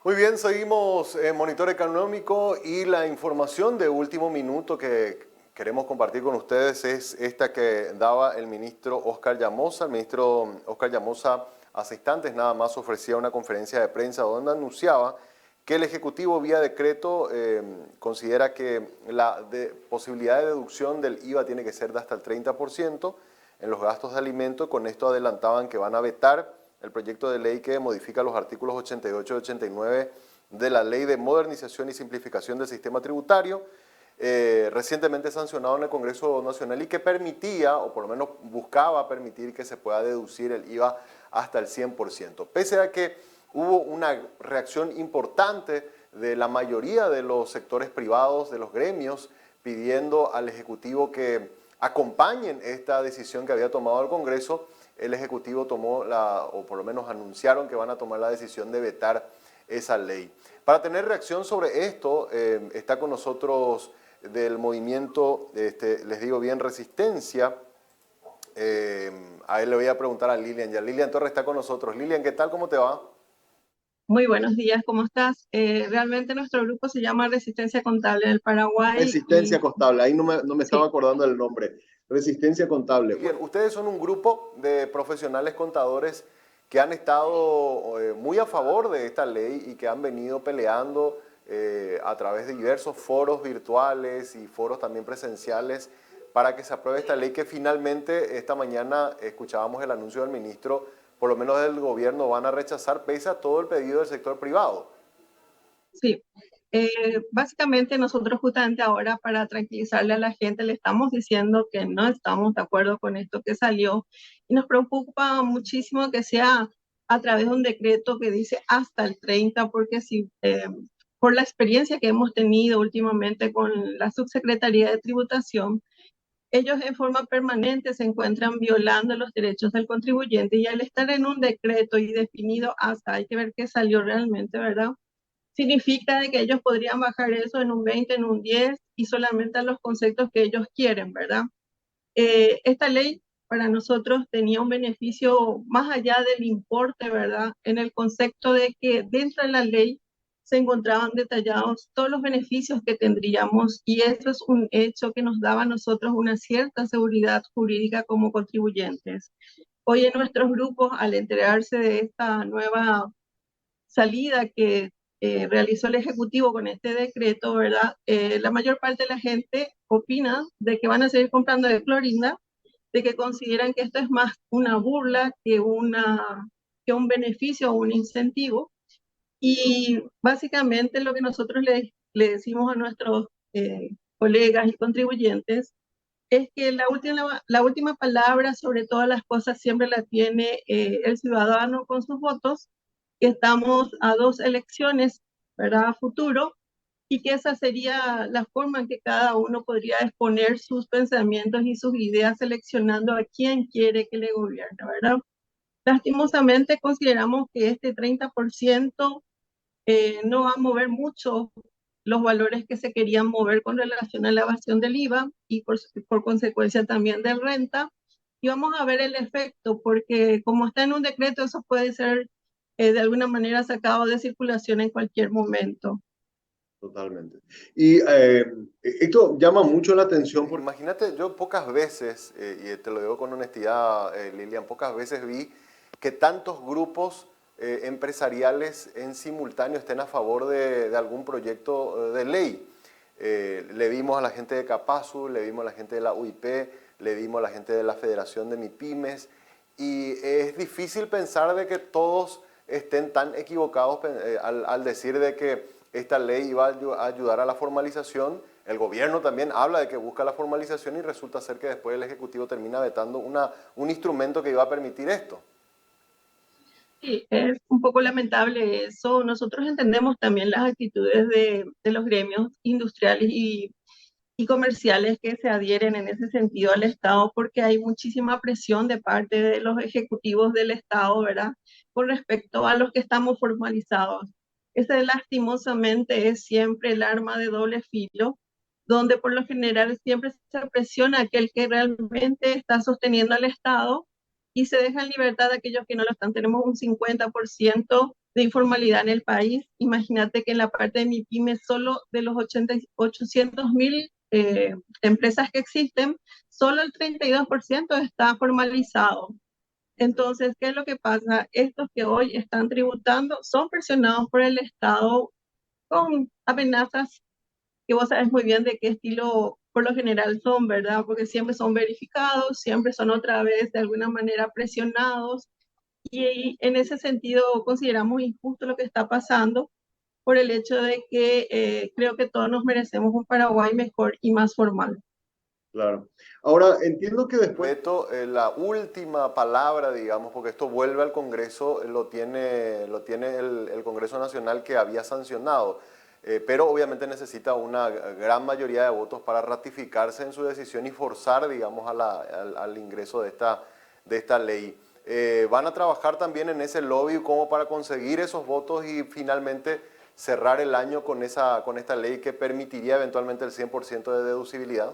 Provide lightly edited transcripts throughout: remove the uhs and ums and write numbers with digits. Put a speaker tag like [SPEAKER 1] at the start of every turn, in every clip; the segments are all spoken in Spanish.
[SPEAKER 1] Muy bien, seguimos en Monitor Económico y la información de último minuto que queremos compartir con ustedes es esta que daba el ministro Óscar Llamosa. El ministro Óscar Llamosa hace instantes nada más ofrecía una conferencia de prensa donde anunciaba que el Ejecutivo vía decreto considera que la posibilidad de deducción del IVA tiene que ser de hasta el 30% en los gastos de alimento. Con esto adelantaban que van a vetar el proyecto de ley que modifica los artículos 88 y 89 de la Ley de Modernización y Simplificación del Sistema Tributario, recientemente sancionado en el Congreso Nacional y que permitía, o por lo menos buscaba permitir, que se pueda deducir el IVA hasta el 100%. Pese a que hubo una reacción importante de la mayoría de los sectores privados, de los gremios, pidiendo al Ejecutivo que acompañen esta decisión que había tomado el Congreso, el Ejecutivo tomó o por lo menos anunciaron que van a tomar la decisión de vetar esa ley. Para tener reacción sobre esto, está con nosotros del movimiento, les digo bien, Resistencia. A él le voy a preguntar a Lilian, ya Lilian Torres está con nosotros. Lilian, ¿qué tal? ¿Cómo te va?
[SPEAKER 2] Muy buenos días, ¿cómo estás? Realmente nuestro grupo se llama Resistencia Contable del Paraguay
[SPEAKER 1] Resistencia
[SPEAKER 2] y
[SPEAKER 1] Contable, ahí no me estaba
[SPEAKER 2] sí,
[SPEAKER 1] acordando del nombre. Resistencia Contable. Bien, ustedes son un grupo de profesionales contadores que han estado muy a favor de esta ley y que han venido peleando a través de diversos foros virtuales y foros también presenciales para que se apruebe esta ley que finalmente esta mañana escuchábamos el anuncio del ministro, por lo menos del gobierno van a rechazar pese a todo el pedido del sector privado.
[SPEAKER 2] sí. Básicamente nosotros justamente ahora para tranquilizarle a la gente le estamos diciendo que no estamos de acuerdo con esto que salió y nos preocupa muchísimo que sea a través de un decreto que dice hasta el 30, porque si por la experiencia que hemos tenido últimamente con la Subsecretaría de Tributación, ellos en forma permanente se encuentran violando los derechos del contribuyente y al estar en un decreto y definido hasta, hay que ver qué salió realmente, ¿verdad? Significa de que ellos podrían bajar eso en un 20, en un 10 y solamente a los conceptos que ellos quieren, ¿verdad? Esta ley para nosotros tenía un beneficio más allá del importe, ¿verdad? En el concepto de que dentro de la ley se encontraban detallados todos los beneficios que tendríamos y eso es un hecho que nos daba a nosotros una cierta seguridad jurídica como contribuyentes. Hoy en nuestros grupos, al enterarse de esta nueva salida que realizó el Ejecutivo con este decreto, ¿verdad? La mayor parte de la gente opina de que van a seguir comprando de Clorinda, de que consideran que esto es más una burla que un beneficio o un incentivo. Y básicamente lo que nosotros le decimos a nuestros colegas y contribuyentes es que la última palabra sobre todas las cosas siempre la tiene el ciudadano con sus votos, que estamos a dos elecciones, ¿verdad? A futuro, y que esa sería la forma en que cada uno podría exponer sus pensamientos y sus ideas seleccionando a quién quiere que le gobierne, ¿verdad? Lastimosamente consideramos que este 30% no va a mover mucho los valores que se querían mover con relación a la evasión del IVA y por consecuencia también de renta. Y vamos a ver el efecto, porque como está en un decreto, eso puede ser de alguna manera sacado de circulación en cualquier momento.
[SPEAKER 1] Totalmente. Y esto llama mucho la atención porque imagínate, yo pocas veces, y te lo digo con honestidad, Lilian, pocas veces vi que tantos grupos empresariales en simultáneo estén a favor de algún proyecto de ley. Le vimos a la gente de Capasu, le vimos a la gente de la UIP, le vimos a la gente de la Federación de MIPYMES, y es difícil pensar de que todos estén tan equivocados al decir de que esta ley iba a ayudar a la formalización. El gobierno también habla de que busca la formalización y resulta ser que después el Ejecutivo termina vetando un instrumento que iba a permitir esto.
[SPEAKER 2] Sí, es un poco lamentable eso. Nosotros entendemos también las actitudes de los gremios industriales y comerciales que se adhieren en ese sentido al Estado, porque hay muchísima presión de parte de los ejecutivos del Estado, ¿verdad? Con respecto a los que estamos formalizados. Ese lastimosamente es siempre el arma de doble filo, donde por lo general siempre se presiona a aquel que realmente está sosteniendo al Estado y se deja en libertad a aquellos que no lo están. Tenemos un 50% de informalidad en el país. Imagínate que en la parte de MIPYME, solo de los 800.000 empresas que existen, solo el 32% está formalizado. Entonces, ¿qué es lo que pasa? Estos que hoy están tributando son presionados por el Estado con amenazas que vos sabes muy bien de qué estilo por lo general son, ¿verdad? Porque siempre son verificados, siempre son otra vez de alguna manera presionados, y en ese sentido consideramos injusto lo que está pasando por el hecho de que creo que todos nos merecemos un Paraguay mejor y más formal.
[SPEAKER 1] Claro. Ahora, entiendo que después... Beto, la última palabra, digamos, porque esto vuelve al Congreso, lo tiene el Congreso Nacional que había sancionado, pero obviamente necesita una gran mayoría de votos para ratificarse en su decisión y forzar, digamos, al ingreso de esta ley. ¿Van a trabajar también en ese lobby como para conseguir esos votos y finalmente cerrar el año con esta ley que permitiría eventualmente el 100% de deducibilidad?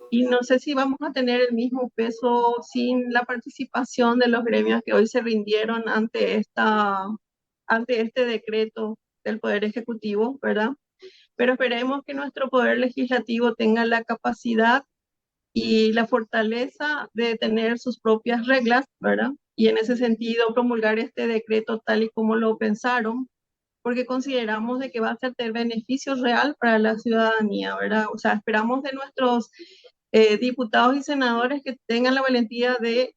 [SPEAKER 2] Y no sé si vamos a tener el mismo peso sin la participación de los gremios que hoy se rindieron ante este decreto del Poder Ejecutivo, ¿verdad? Pero esperemos que nuestro Poder Legislativo tenga la capacidad y la fortaleza de tener sus propias reglas, ¿verdad? Y en ese sentido promulgar este decreto tal y como lo pensaron, porque consideramos de que va a ser de beneficio real para la ciudadanía, ¿verdad? O sea, esperamos de nuestros diputados y senadores que tengan la valentía de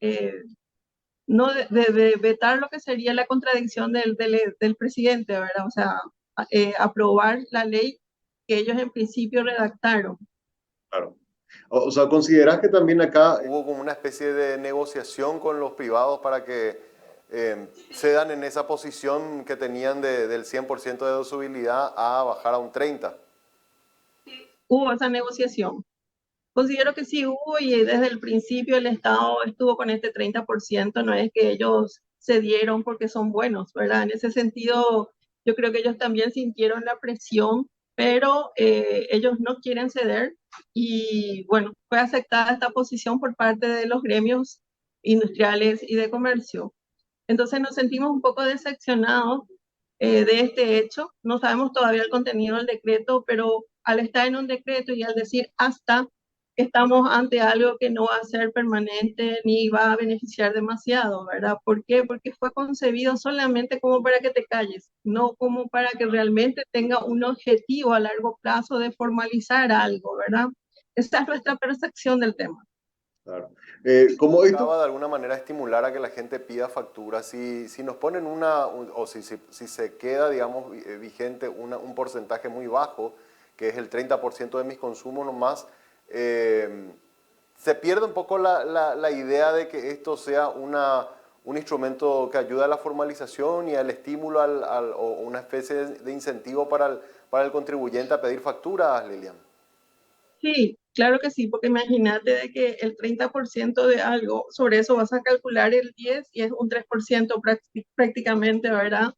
[SPEAKER 2] no de vetar lo que sería la contradicción del presidente, ¿verdad? O sea, aprobar la ley que ellos en principio redactaron.
[SPEAKER 1] Claro. O sea, ¿consideras que también acá hubo como una especie de negociación con los privados para que cedan en esa posición que tenían del 100% de deducibilidad a bajar a un 30%?
[SPEAKER 2] Hubo esa negociación. Considero que sí hubo, y desde el principio el Estado estuvo con este 30%, no es que ellos cedieron porque son buenos, ¿verdad? En ese sentido, yo creo que ellos también sintieron la presión, pero ellos no quieren ceder, y bueno, fue aceptada esta posición por parte de los gremios industriales y de comercio. Entonces nos sentimos un poco decepcionados de este hecho. No sabemos todavía el contenido del decreto, pero al estar en un decreto y al decir hasta, estamos ante algo que no va a ser permanente ni va a beneficiar demasiado, ¿verdad? ¿Por qué? Porque fue concebido solamente como para que te calles, no como para que realmente tenga un objetivo a largo plazo de formalizar algo, ¿verdad? Esa es nuestra percepción del tema.
[SPEAKER 1] Claro. ¿Cómo esto acaba de alguna manera estimular a que la gente pida facturas? Si nos ponen o si se queda, digamos, vigente un porcentaje muy bajo, que es el 30% de mis consumos nomás, se pierde un poco la idea de que esto sea un instrumento que ayuda a la formalización y al estímulo o una especie de incentivo para el contribuyente a pedir facturas, Lilian.
[SPEAKER 2] Sí, claro que sí, porque imagínate de que el 30% de algo, sobre eso vas a calcular el 10 y es un 3% prácticamente, ¿verdad?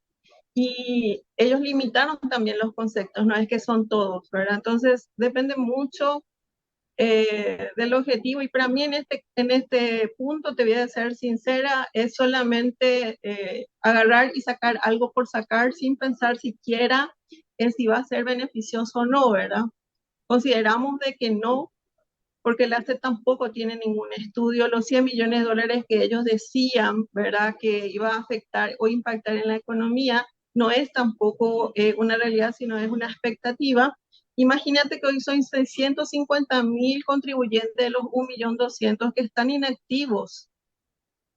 [SPEAKER 2] Y ellos limitaron también los conceptos, no es que son todos, ¿verdad? Entonces depende mucho del objetivo, y para mí en este punto, te voy a ser sincera, es solamente agarrar y sacar algo por sacar sin pensar siquiera en si va a ser beneficioso o no, ¿verdad? Consideramos de que no, porque el ACE tampoco tiene ningún estudio. Los 100 millones de dólares que ellos decían, ¿verdad?, que iba a afectar o impactar en la economía, no es tampoco una realidad, sino es una expectativa. Imagínate que hoy son 650.000 contribuyentes de los 1.200.000 que están inactivos,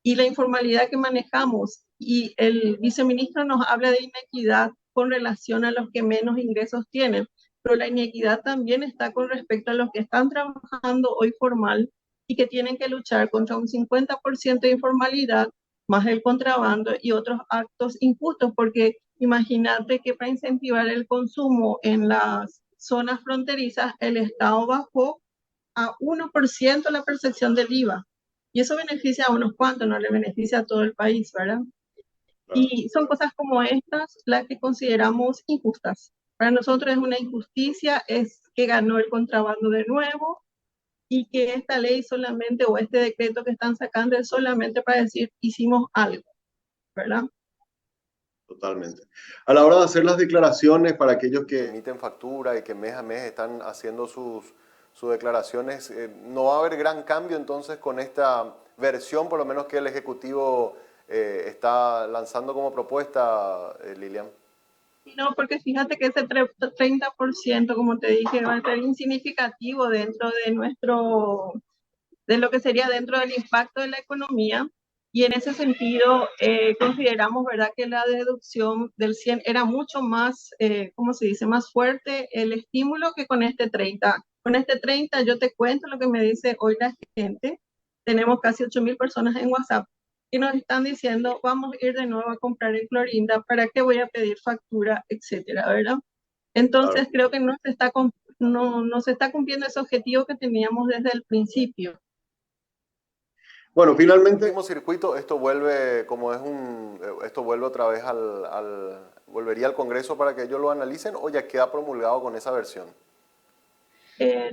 [SPEAKER 2] y la informalidad que manejamos. Y el viceministro nos habla de inequidad con relación a los que menos ingresos tienen, pero la inequidad también está con respecto a los que están trabajando hoy formal y que tienen que luchar contra un 50% de informalidad, más el contrabando y otros actos injustos, porque imagínate que para incentivar el consumo en las zonas fronterizas, el Estado bajó a 1% la percepción del IVA. Y eso beneficia a unos cuantos, no le beneficia a todo el país, ¿verdad?
[SPEAKER 1] Claro.
[SPEAKER 2] Y son cosas como estas las que consideramos injustas. Para nosotros es una injusticia, es que ganó el contrabando de nuevo, y que esta ley solamente, o este decreto que están sacando, es solamente para decir hicimos algo, ¿verdad?
[SPEAKER 1] Totalmente. A la hora de hacer las declaraciones para aquellos que emiten factura y que mes a mes están haciendo sus declaraciones, ¿no va a haber gran cambio entonces con esta versión, por lo menos que el Ejecutivo está lanzando como propuesta, Lilian?
[SPEAKER 2] No, porque fíjate que ese 30%, como te dije, va a ser insignificativo dentro de de lo que sería dentro del impacto de la economía. Y en ese sentido, consideramos, ¿verdad?, que la deducción del 100 era mucho más, ¿cómo se dice?, más fuerte el estímulo que con este 30. Con este 30, yo te cuento lo que me dice hoy la gente. Tenemos casi 8.000 personas en WhatsApp que nos están diciendo, vamos a ir de nuevo a comprar en Clorinda, ¿para qué voy a pedir factura, etcétera, ¿verdad?
[SPEAKER 1] Claro.
[SPEAKER 2] Entonces, creo que no se está cumpliendo ese objetivo que teníamos desde el principio.
[SPEAKER 1] Bueno, finalmente, último circuito, esto vuelve, esto vuelve otra vez volvería al Congreso para que ellos lo analicen o ya queda promulgado con esa versión.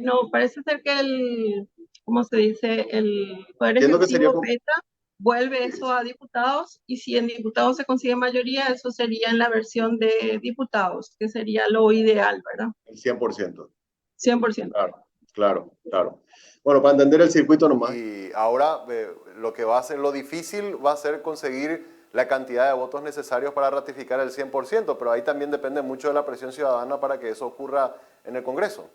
[SPEAKER 2] No, parece ser que ¿cómo se dice? El Poder
[SPEAKER 1] Entiendo que sería
[SPEAKER 2] Ejecutivo PETA vuelve eso a diputados y si en diputados se consigue mayoría, eso sería en la versión de diputados, que sería lo ideal, ¿verdad?
[SPEAKER 1] el 100%.
[SPEAKER 2] 100%.
[SPEAKER 1] Claro, claro, claro. Bueno, para entender el circuito nomás. Y ahora lo que va a ser, lo difícil va a ser conseguir la cantidad de votos necesarios para ratificar el 100%, pero ahí también depende mucho de la presión ciudadana para que eso ocurra en el Congreso.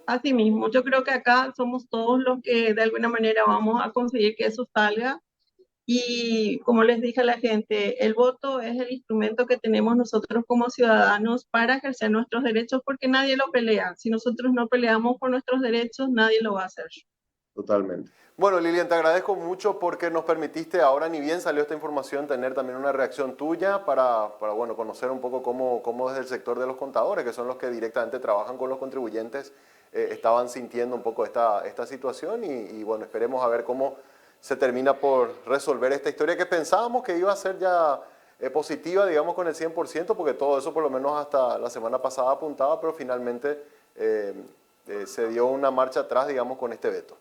[SPEAKER 2] Así mismo, yo creo que acá somos todos los que de alguna manera vamos a conseguir que eso salga. Y como les dije a la gente, el voto es el instrumento que tenemos nosotros como ciudadanos para ejercer nuestros derechos porque nadie lo pelea. Si nosotros no peleamos por nuestros derechos, nadie lo va a hacer.
[SPEAKER 1] Totalmente. Bueno, Lilian, te agradezco mucho porque nos permitiste ahora, ni bien salió esta información, tener también una reacción tuya para bueno, conocer un poco cómo desde el sector de los contadores, que son los que directamente trabajan con los contribuyentes, estaban sintiendo un poco esta situación y bueno, esperemos a ver cómo se termina por resolver esta historia que pensábamos que iba a ser ya positiva, digamos, con el 100%, porque todo eso por lo menos hasta la semana pasada apuntaba, pero finalmente se dio una marcha atrás, digamos, con este veto.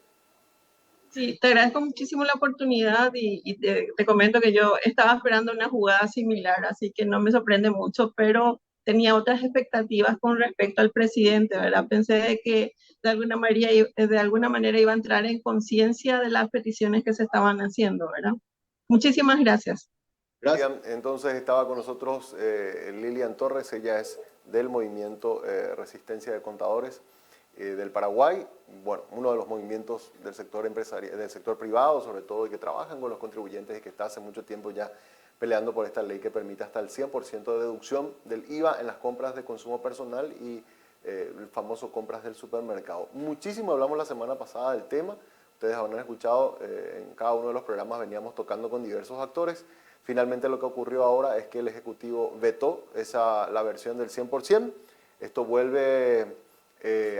[SPEAKER 2] Sí, te agradezco muchísimo la oportunidad y te comento que yo estaba esperando una jugada similar, así que no me sorprende mucho, pero tenía otras expectativas con respecto al presidente, ¿verdad? Pensé de que de alguna manera iba a entrar en conciencia de las peticiones que se estaban haciendo, ¿verdad? Muchísimas gracias.
[SPEAKER 1] Gracias. Entonces estaba con nosotros Lilian Torres, ella es del movimiento Resistencia de Contadores del Paraguay, bueno, uno de los movimientos del sector empresarial, del sector privado sobre todo, y que trabajan con los contribuyentes y que está hace mucho tiempo ya peleando por esta ley que permite hasta el 100% de deducción del IVA en las compras de consumo personal y el famoso compras del supermercado. Muchísimo hablamos la semana pasada del tema, ustedes habrán escuchado, en cada uno de los programas veníamos tocando con diversos actores. Finalmente lo que ocurrió ahora es que el Ejecutivo vetó la versión del 100%. Esto vuelve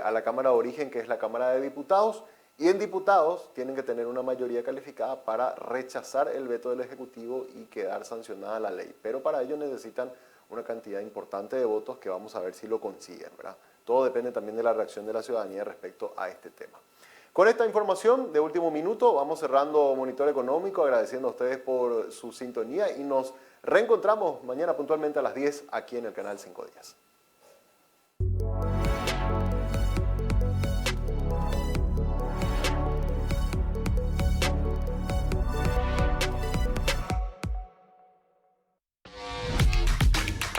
[SPEAKER 1] a la Cámara de Origen, que es la Cámara de Diputados, y en diputados tienen que tener una mayoría calificada para rechazar el veto del Ejecutivo y quedar sancionada la ley. Pero para ello necesitan una cantidad importante de votos que vamos a ver si lo consiguen, ¿verdad? Todo depende también de la reacción de la ciudadanía respecto a este tema. Con esta información de último minuto vamos cerrando Monitor Económico, agradeciendo a ustedes por su sintonía y nos reencontramos mañana puntualmente a las 10 aquí en el canal 5 Días.